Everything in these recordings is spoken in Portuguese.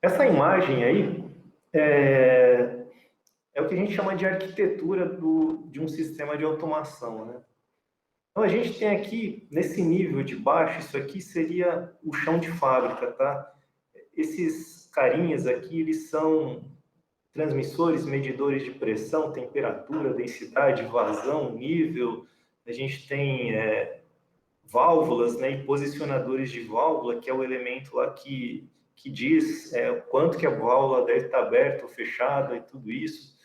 Essa imagem aí é o que a gente chama de arquitetura de um sistema de automação, né? Então, a gente tem aqui, nesse nível de baixo, isso aqui seria o chão de fábrica, tá? Esses carinhas aqui, eles são transmissores, medidores de pressão, temperatura, densidade, vazão, nível. A gente tem válvulas, né, e posicionadores de válvula, que é o elemento lá que diz quanto que a válvula deve estar aberta ou fechada e tudo isso.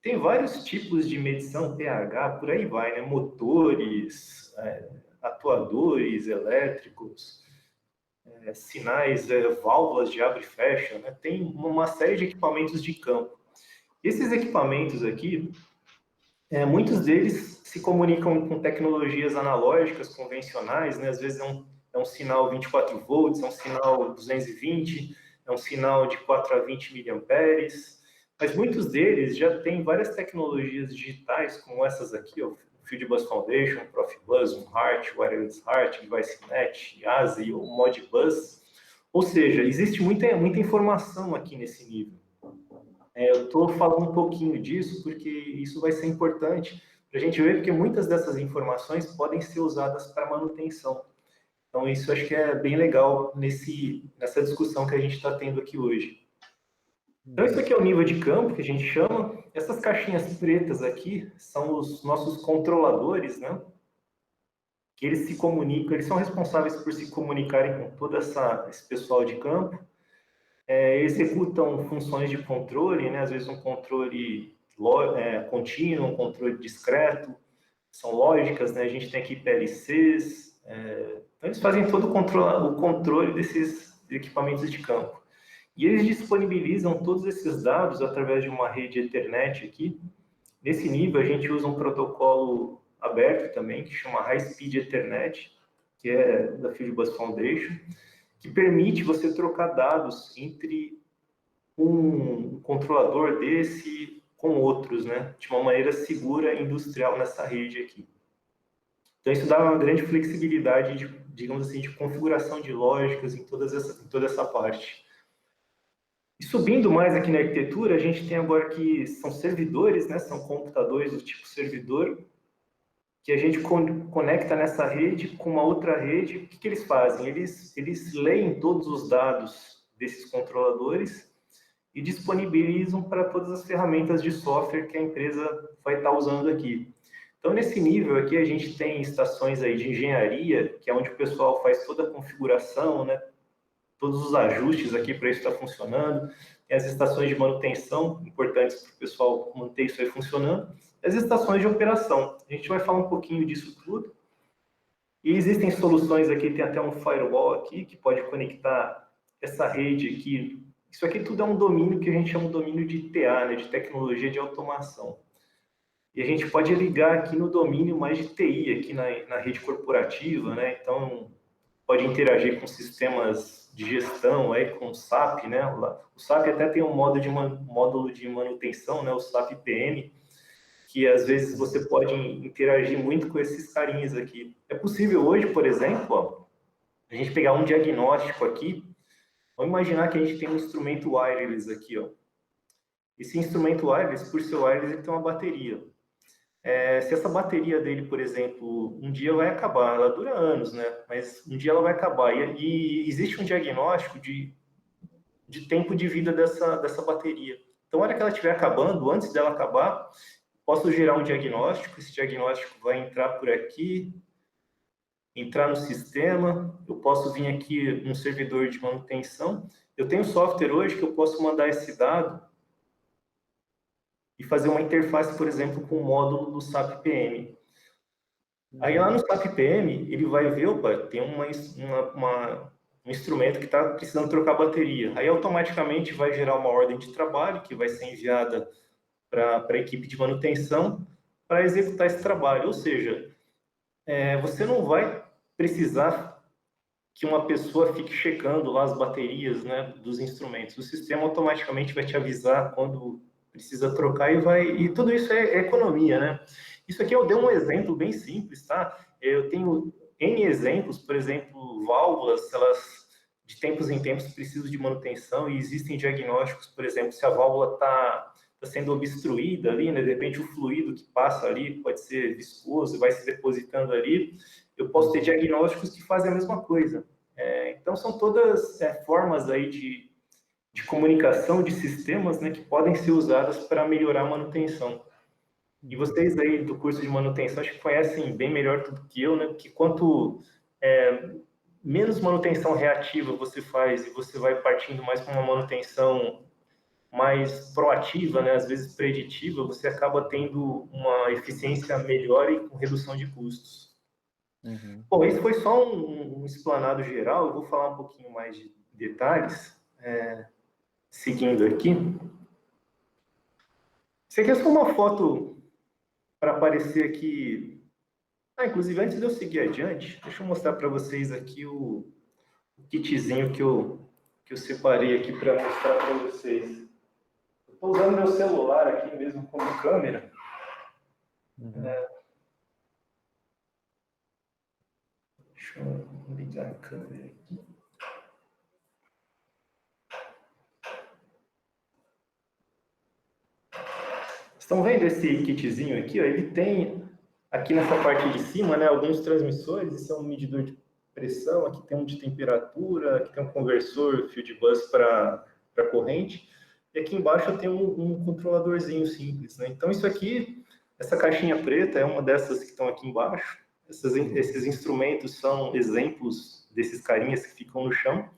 Tem vários tipos de medição, pH, por aí vai, né? Motores, atuadores elétricos, sinais, válvulas de abre e fecha, né? Tem uma série de equipamentos de campo. Esses equipamentos aqui, muitos deles se comunicam com tecnologias analógicas, convencionais, né? Às vezes é um sinal 24 volts, é um sinal 220, é um sinal de 4 a 20 miliamperes, mas muitos deles já têm várias tecnologias digitais, como essas aqui, o Fieldbus Foundation, Profibus, Heart, Wireless Heart, DeviceNet, ASI, o Modbus. Ou seja, existe muita informação aqui nesse nível. Eu estou falando um pouquinho disso porque isso vai ser importante para a gente ver, porque muitas dessas informações podem ser usadas para manutenção. Então, isso acho que é bem legal nessa discussão que a gente está tendo aqui hoje. Então, isso aqui é o nível de campo que a gente chama. Essas caixinhas pretas aqui são os nossos controladores, né? Que eles se comunicam, eles são responsáveis por se comunicarem com todo esse pessoal de campo. Executam funções de controle, né? Às vezes um controle contínuo, um controle discreto, são lógicas, né? A gente tem aqui PLCs, então eles fazem todo o controle desses equipamentos de campo. E eles disponibilizam todos esses dados através de uma rede Ethernet aqui. Nesse nível, a gente usa um protocolo aberto também, que chama High Speed Ethernet, que é da Fieldbus Foundation, que permite você trocar dados entre um controlador desse com outros, né? De uma maneira segura e industrial nessa rede aqui. Então, isso dá uma grande flexibilidade, digamos assim, de configuração de lógicas em toda essa parte. E subindo mais aqui na arquitetura, a gente tem agora que são servidores, né? São computadores do tipo servidor, que a gente conecta nessa rede com uma outra rede. O que eles fazem? Eles leem todos os dados desses controladores e disponibilizam para todas as ferramentas de software que a empresa vai estar usando aqui. Então, nesse nível aqui, a gente tem estações aí de engenharia, que é onde o pessoal faz toda a configuração, né? Todos os ajustes aqui para isso estar funcionando. Tem as estações de manutenção, importantes para o pessoal manter isso aí funcionando. As estações de operação. A gente vai falar um pouquinho disso tudo. E existem soluções aqui, tem até um firewall aqui, que pode conectar essa rede aqui. Isso aqui tudo é um domínio que a gente chama de domínio de TA, né, de tecnologia de automação. E a gente pode ligar aqui no domínio mais de TI, aqui na rede corporativa, né? Então, pode interagir com sistemas de gestão, aí, com o SAP, né? O SAP até tem um módulo de manutenção, né? O SAP PM, que às vezes você pode interagir muito com esses carinhas aqui. É possível hoje, por exemplo, ó, a gente pegar um diagnóstico aqui. Vamos imaginar que a gente tem um instrumento wireless aqui, ó. Esse instrumento wireless, por ser wireless, ele tem uma bateria. Se essa bateria dele, por exemplo, um dia vai acabar, ela dura anos, né? Mas um dia ela vai acabar. E existe um diagnóstico de tempo de vida dessa bateria. Então, na hora que ela estiver acabando, antes dela acabar, posso gerar um diagnóstico, esse diagnóstico vai entrar por aqui, entrar no sistema, eu posso vir aqui num servidor de manutenção. Eu tenho software hoje que eu posso mandar esse dado e fazer uma interface, por exemplo, com o módulo do SAP PM. Aí lá no SAP PM, ele vai ver, opa, tem um instrumento que está precisando trocar bateria. Aí automaticamente vai gerar uma ordem de trabalho que vai ser enviada para a equipe de manutenção para executar esse trabalho. Ou seja, você não vai precisar que uma pessoa fique checando lá as baterias, né, dos instrumentos. O sistema automaticamente vai te avisar quando precisa trocar e tudo isso é economia, né? Isso aqui eu dei um exemplo bem simples, tá? Eu tenho N exemplos, por exemplo, válvulas, elas de tempos em tempos preciso de manutenção e existem diagnósticos, por exemplo, se a válvula está sendo obstruída ali, né, de repente o fluido que passa ali pode ser viscoso, vai se depositando ali, eu posso ter diagnósticos que fazem a mesma coisa. Então, são todas formas aí de comunicação de sistemas, né, que podem ser usadas para melhorar a manutenção. E vocês aí do curso de manutenção, acho que conhecem bem melhor do que eu, né, que quanto menos manutenção reativa você faz e você vai partindo mais para uma manutenção mais proativa, né, às vezes preditiva, você acaba tendo uma eficiência melhor e com redução de custos. Bom, esse foi só um explanado geral, eu vou falar um pouquinho mais de detalhes, seguindo aqui. Isso aqui é só uma foto para aparecer aqui. Inclusive, antes de eu seguir adiante, deixa eu mostrar para vocês aqui o kitzinho que eu separei aqui para mostrar para vocês. Estou usando meu celular aqui mesmo como câmera. Deixa eu ligar a câmera aqui. Estão vendo esse kitzinho aqui? Ó? Ele tem aqui nessa parte de cima, né, alguns transmissores. Esse é um medidor de pressão, aqui tem um de temperatura, aqui tem um conversor field bus para corrente. E aqui embaixo eu tenho um controladorzinho simples, né? Então, isso aqui, essa caixinha preta é uma dessas que estão aqui embaixo. Esses instrumentos são exemplos desses carinhas que ficam no chão.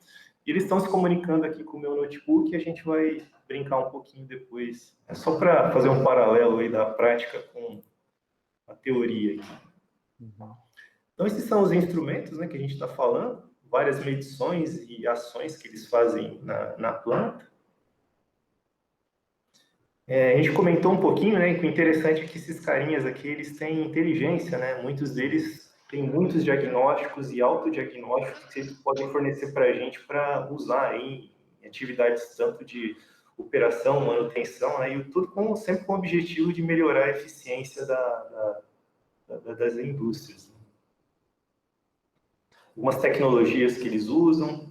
E eles estão se comunicando aqui com o meu notebook e a gente vai brincar um pouquinho depois. É só para fazer um paralelo aí da prática com a teoria aqui. Então, esses são os instrumentos, né, que a gente está falando. Várias medições e ações que eles fazem na planta. A gente comentou um pouquinho, né, que o interessante é que esses carinhas aqui, eles têm inteligência, né, muitos deles têm muitos diagnósticos e autodiagnósticos que eles podem fornecer para a gente para usar em atividades tanto de operação, manutenção, né, e tudo sempre com o objetivo de melhorar a eficiência das indústrias. Algumas tecnologias que eles usam.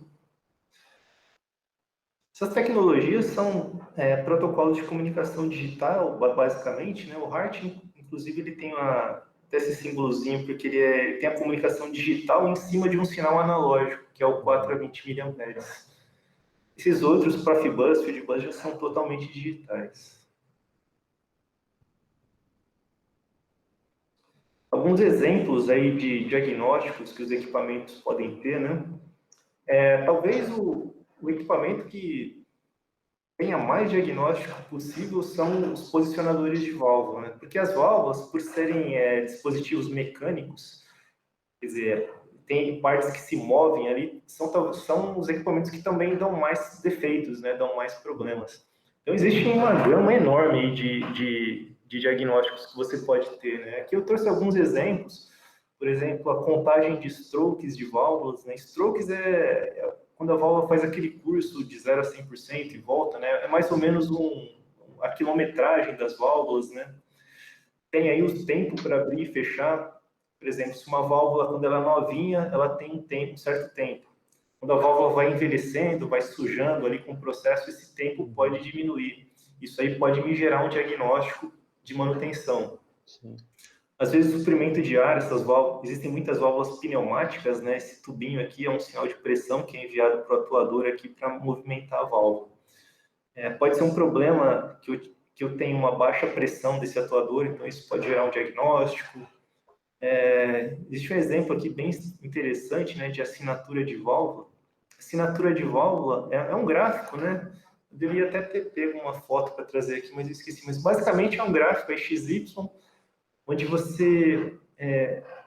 Essas tecnologias são protocolos de comunicação digital, basicamente, né? O HART, inclusive, ele tem até esse símbolozinho, porque ele tem a comunicação digital em cima de um sinal analógico, que é o 4 a 20 mA. Esses outros, Profibus, Fieldbus, já são totalmente digitais. Alguns exemplos aí de diagnósticos que os equipamentos podem ter, né? Talvez o equipamento que tenha mais diagnóstico possível são os posicionadores de válvula, né? Porque as válvulas, por serem dispositivos mecânicos, quer dizer, tem partes que se movem ali, são os equipamentos que também dão mais defeitos, né? Dão mais problemas. Então, existe uma gama enorme de diagnósticos que você pode ter, né? Aqui eu trouxe alguns exemplos, por exemplo, a contagem de strokes de válvulas, né? Strokes quando a válvula faz aquele curso de 0 a 100% e volta, né? É mais ou menos a quilometragem das válvulas, né? Tem aí o tempo para abrir e fechar. Por exemplo, se uma válvula, quando ela é novinha, ela tem um certo tempo. Quando a válvula vai envelhecendo, vai sujando ali com o processo, esse tempo pode diminuir. Isso aí pode me gerar um diagnóstico de manutenção. Sim. Às vezes, o suprimento de ar, existem muitas válvulas pneumáticas, né? Esse tubinho aqui é um sinal de pressão que é enviado para o atuador aqui para movimentar a válvula. Pode ser um problema que eu tenho uma baixa pressão desse atuador, então isso pode gerar um diagnóstico. Existe um exemplo aqui bem interessante, né, de assinatura de válvula. Assinatura de válvula é um gráfico, né? Eu devia até ter pego uma foto para trazer aqui, mas eu esqueci. Mas basicamente é um gráfico, XY, onde você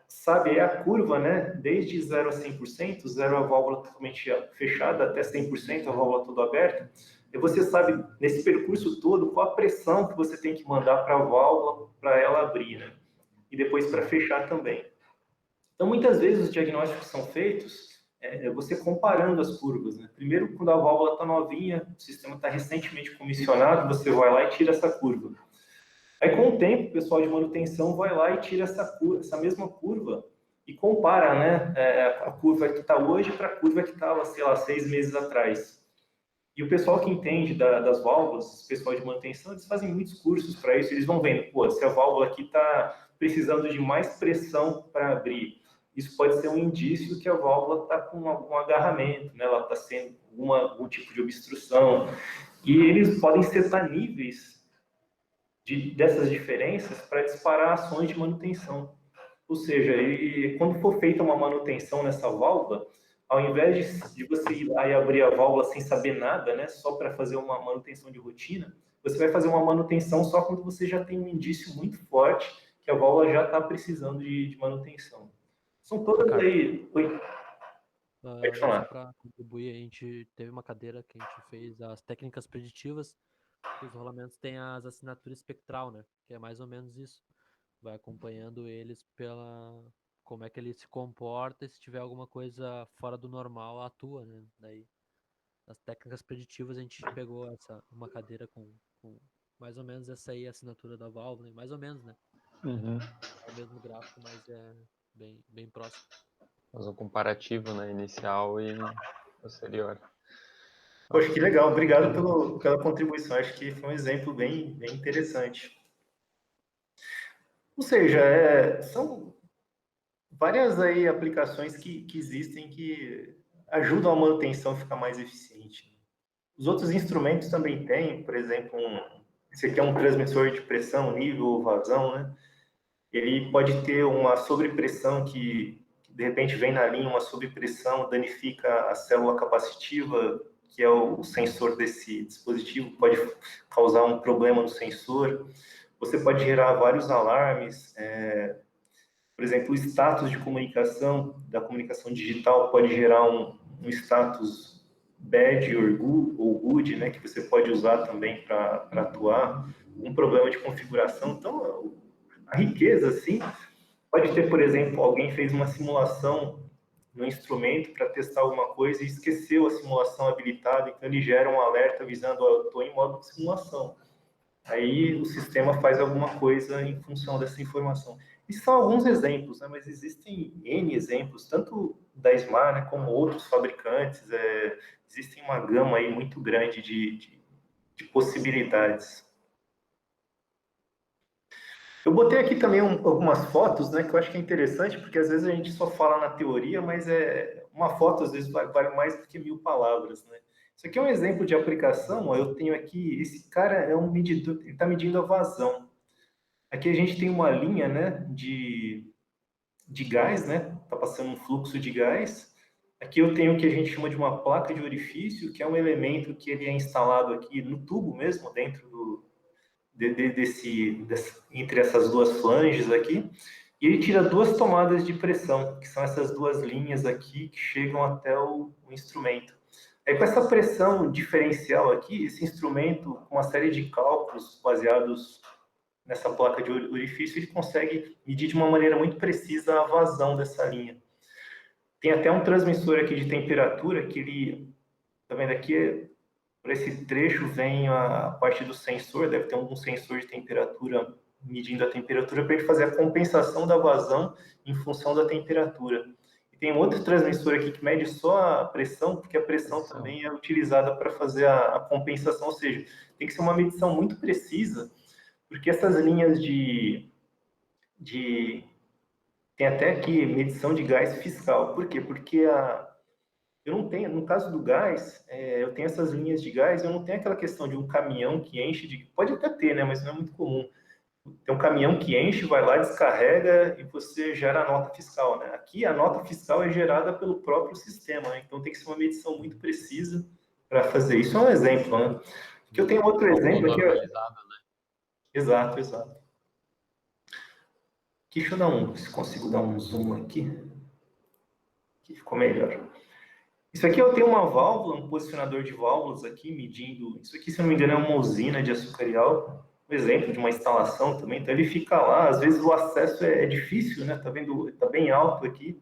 sabe a curva, né? Desde 0 a 100%, 0 a válvula totalmente fechada, até 100% a válvula toda aberta. E você sabe, nesse percurso todo, qual a pressão que você tem que mandar para a válvula para ela abrir, né? E depois para fechar também. Então, muitas vezes os diagnósticos são feitos você comparando as curvas, né? Primeiro, quando a válvula está novinha, o sistema está recentemente comissionado, você vai lá e tira essa curva. Aí, com o tempo, o pessoal de manutenção vai lá e tira essa mesma curva e compara, né, a curva que está hoje para a curva que estava, sei lá, 6 meses atrás. E o pessoal que entende das válvulas, o pessoal de manutenção, eles fazem muitos cursos para isso, eles vão vendo, pô, se a válvula aqui está precisando de mais pressão para abrir, isso pode ser um indício que a válvula está com algum agarramento, né? Ela está sendo algum tipo de obstrução, e eles podem setar níveis dessas diferenças para disparar ações de manutenção. Ou seja, quando for feita uma manutenção nessa válvula, ao invés de você ir lá e abrir a válvula sem saber nada, né, só para fazer uma manutenção de rotina, você vai fazer uma manutenção só quando você já tem um indício muito forte que a válvula já está precisando de manutenção. São todas aí... Oi? Pode Só falar. para contribuir, a gente teve uma cadeira que a gente fez as técnicas preditivas, que os rolamentos têm as assinaturas espectral, né? Que é mais ou menos isso. Vai acompanhando eles pela como é que ele se comporta e se tiver alguma coisa fora do normal, atua, né? Daí, nas técnicas preditivas, a gente pegou uma cadeira com mais ou menos essa aí, a assinatura da válvula, né? Mais ou menos, né? Uhum. É o mesmo gráfico, mas é bem próximo. Faz um comparativo, né, inicial e posterior. Poxa, que legal. Obrigado pela contribuição. Acho que foi um exemplo bem interessante. Ou seja, são várias aí aplicações que existem que ajudam a manutenção a ficar mais eficiente. Os outros instrumentos também têm, por exemplo, esse aqui é um transmissor de pressão, nível ou vazão, né? Ele pode ter uma sobrepressão que de repente vem na linha, uma sobrepressão danifica a célula capacitiva, que é o sensor desse dispositivo, pode causar um problema no sensor. Você pode gerar vários alarmes, por exemplo, o status de comunicação, da comunicação digital, pode gerar um status bad ou good, né, que você pode usar também para atuar, um problema de configuração. Então, a riqueza, assim, pode ter, por exemplo, alguém fez uma simulação no instrumento para testar alguma coisa e esqueceu a simulação habilitada, então ele gera um alerta avisando, eu estou em modo de simulação. Aí o sistema faz alguma coisa em função dessa informação. E são alguns exemplos, né? Mas existem N exemplos, tanto da Smart, né, como outros fabricantes. Existem uma gama aí muito grande de possibilidades. Eu botei aqui também algumas fotos, né, que eu acho que é interessante, porque às vezes a gente só fala na teoria, mas uma foto às vezes vale mais do que 1000 palavras, né? Isso aqui é um exemplo de aplicação, ó, eu tenho aqui, esse cara é um medidor, ele está medindo a vazão. Aqui a gente tem uma linha, né, de gás, né, está passando um fluxo de gás. Aqui eu tenho o que a gente chama de uma placa de orifício, que é um elemento que ele é instalado aqui no tubo mesmo, dentro entre essas duas flanges aqui, e ele tira duas tomadas de pressão, que são essas duas linhas aqui que chegam até o instrumento. Aí, com essa pressão diferencial aqui, esse instrumento, com uma série de cálculos baseados nessa placa de orifício, ele consegue medir de uma maneira muito precisa a vazão dessa linha. Tem até um transmissor aqui de temperatura que ele, tá vendo aqui, por esse trecho vem a parte do sensor, deve ter algum sensor de temperatura medindo a temperatura para ele fazer a compensação da vazão em função da temperatura. E tem um outro transmissor aqui que mede só a pressão, porque a pressão também é utilizada para fazer a compensação, ou seja, tem que ser uma medição muito precisa, porque essas linhas tem até aqui medição de gás fiscal. Por quê? Porque eu não tenho, no caso do gás, eu tenho essas linhas de gás, eu não tenho aquela questão de um caminhão que enche pode até ter, né, mas não é muito comum. Tem um caminhão que enche, vai lá, descarrega e você gera a nota fiscal, né? Aqui a nota fiscal é gerada pelo próprio sistema, né? Então tem que ser uma medição muito precisa para fazer isso. É um exemplo, né? Aqui eu tenho outro exemplo aqui. Normalizado, né? Exato. Aqui, deixa eu se consigo dar um zoom aqui. Aqui ficou melhor. Isso aqui eu tenho uma válvula, um posicionador de válvulas aqui, medindo... Isso aqui, se não me engano, é uma usina de açúcar e álcool. Um exemplo de uma instalação também. Então, ele fica lá. Às vezes, o acesso é difícil, né? Tá vendo? Tá bem alto aqui.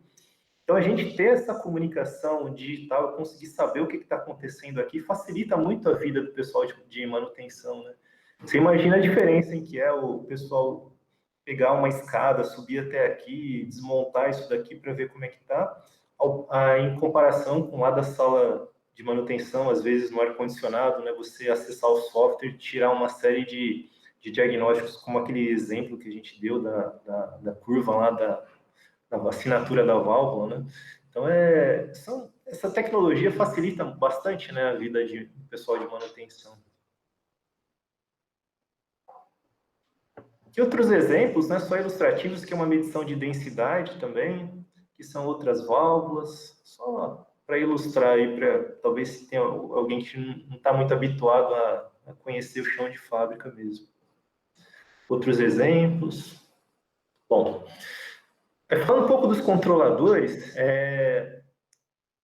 Então, a gente ter essa comunicação digital, conseguir saber o que está acontecendo aqui, facilita muito a vida do pessoal de manutenção, né? Você imagina a diferença em que é o pessoal pegar uma escada, subir até aqui, desmontar isso daqui para ver como é que está, em comparação com lá da sala de manutenção, às vezes no ar-condicionado, né, você acessar o software, tirar uma série de diagnósticos, como aquele exemplo que a gente deu da curva lá da assinatura da válvula, né? Então, essa tecnologia facilita bastante, né, a vida do pessoal de manutenção. Aqui outros exemplos, né, só ilustrativos, que é uma medição de densidade também, que são outras válvulas, só para ilustrar aí, talvez tenha alguém que não está muito habituado a conhecer o chão de fábrica mesmo. Outros exemplos. Bom, falando um pouco dos controladores,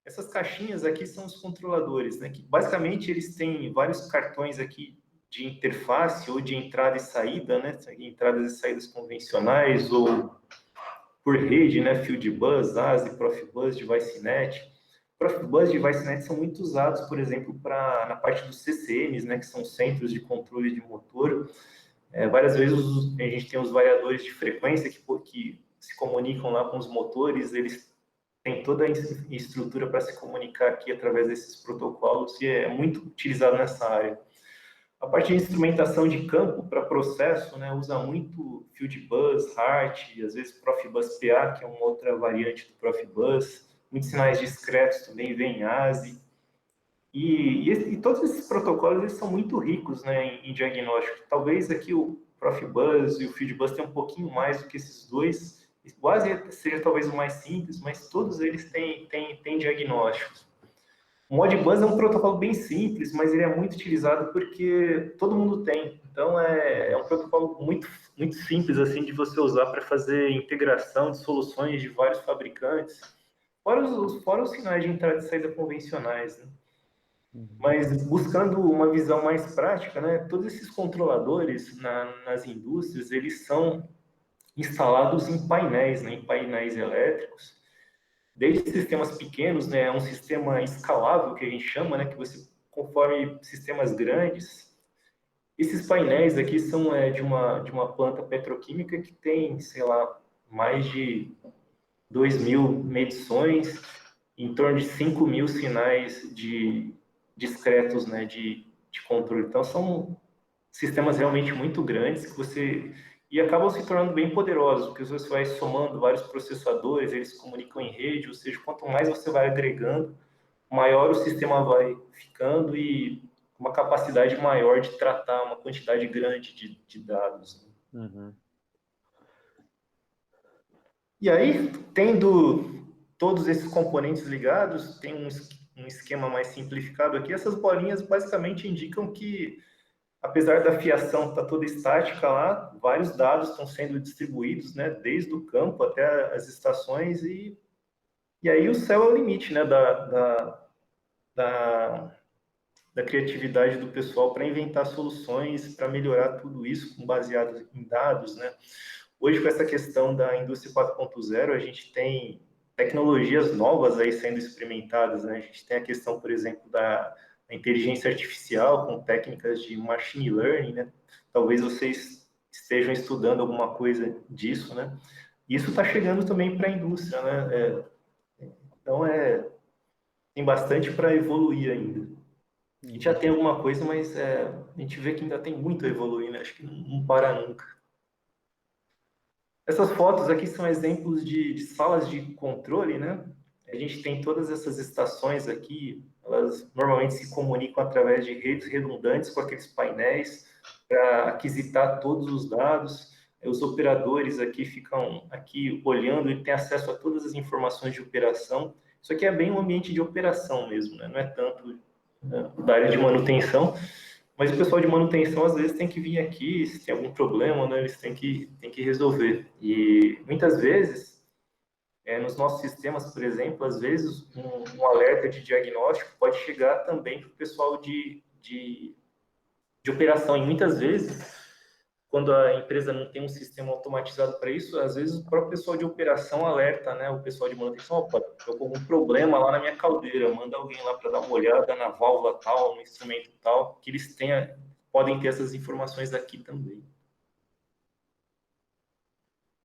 essas caixinhas aqui são os controladores, né, que basicamente eles têm vários cartões aqui de interface ou de entrada e saída, né, entradas e saídas convencionais ou por rede, né, Fieldbus, ASI, Profibus, DeviceNet. Profibus e DeviceNet são muito usados, por exemplo, na parte dos CCMs, né, que são centros de controle de motor. Várias vezes a gente tem os variadores de frequência que se comunicam lá com os motores, eles têm toda a estrutura para se comunicar aqui através desses protocolos e é muito utilizado nessa área. A parte de instrumentação de campo para processo, né, usa muito Fieldbus, HART, às vezes Profibus PA, que é uma outra variante do Profibus. Muitos sinais discretos também vem ASI. E todos esses protocolos eles são muito ricos, né, em diagnóstico. Talvez aqui o Profibus e o Fieldbus tenham um pouquinho mais do que esses dois. O ASI seja talvez o mais simples, mas todos eles têm diagnósticos. O Modbus é um protocolo bem simples, mas ele é muito utilizado porque todo mundo tem. Então, é um protocolo muito, muito simples assim, de você usar para fazer integração de soluções de vários fabricantes, fora os sinais de entrada e saída convencionais, né? Mas buscando uma visão mais prática, né, todos esses controladores nas indústrias, eles são instalados em painéis, né, em painéis elétricos, desde sistemas pequenos, né, um sistema escalável que a gente chama, né, que você, conforme sistemas grandes, esses painéis aqui são de uma planta petroquímica que tem, sei lá, mais de 2.000 medições, em torno de 5.000 sinais discretos, né, de controle. Então, são sistemas realmente muito grandes e acabam se tornando bem poderosos, porque você vai somando vários processadores, eles se comunicam em rede, ou seja, quanto mais você vai agregando, maior o sistema vai ficando e uma capacidade maior de tratar uma quantidade grande de dados. Uhum. E aí, tendo todos esses componentes ligados, tem um esquema mais simplificado aqui. Essas bolinhas basicamente indicam que, apesar da fiação estar toda estática lá, vários dados estão sendo distribuídos, né, desde o campo até as estações, e aí o céu é o limite, né, da criatividade do pessoal para inventar soluções para melhorar tudo isso baseado em dados, né. Hoje, com essa questão da indústria 4.0, a gente tem tecnologias novas aí sendo experimentadas, né? A gente tem a questão, por exemplo, da inteligência artificial com técnicas de machine learning, né? Talvez vocês estejam estudando alguma coisa disso, né? Isso está chegando também para a indústria, né? Então, tem bastante para evoluir ainda. A gente já tem alguma coisa, mas a gente vê que ainda tem muito a evoluir, né? Acho que não para nunca. Essas fotos aqui são exemplos de salas de controle, né? A gente tem todas essas estações aqui, elas normalmente se comunicam através de redes redundantes com aqueles painéis para aquisitar todos os dados. Os operadores aqui ficam aqui olhando e têm acesso a todas as informações de operação. Isso aqui é bem um ambiente de operação mesmo, né? Não é tanto da área de manutenção. Mas o pessoal de manutenção, às vezes, tem que vir aqui, se tem algum problema, né, eles têm que resolver. E, muitas vezes, nos nossos sistemas, por exemplo, às vezes, um alerta de diagnóstico pode chegar também para o pessoal de operação. E, muitas vezes, quando a empresa não tem um sistema automatizado para isso, às vezes o próprio pessoal de operação alerta, né, o pessoal de manutenção, opa, estou com algum problema lá na minha caldeira, manda alguém lá para dar uma olhada na válvula tal, no instrumento tal, que eles podem ter essas informações aqui também.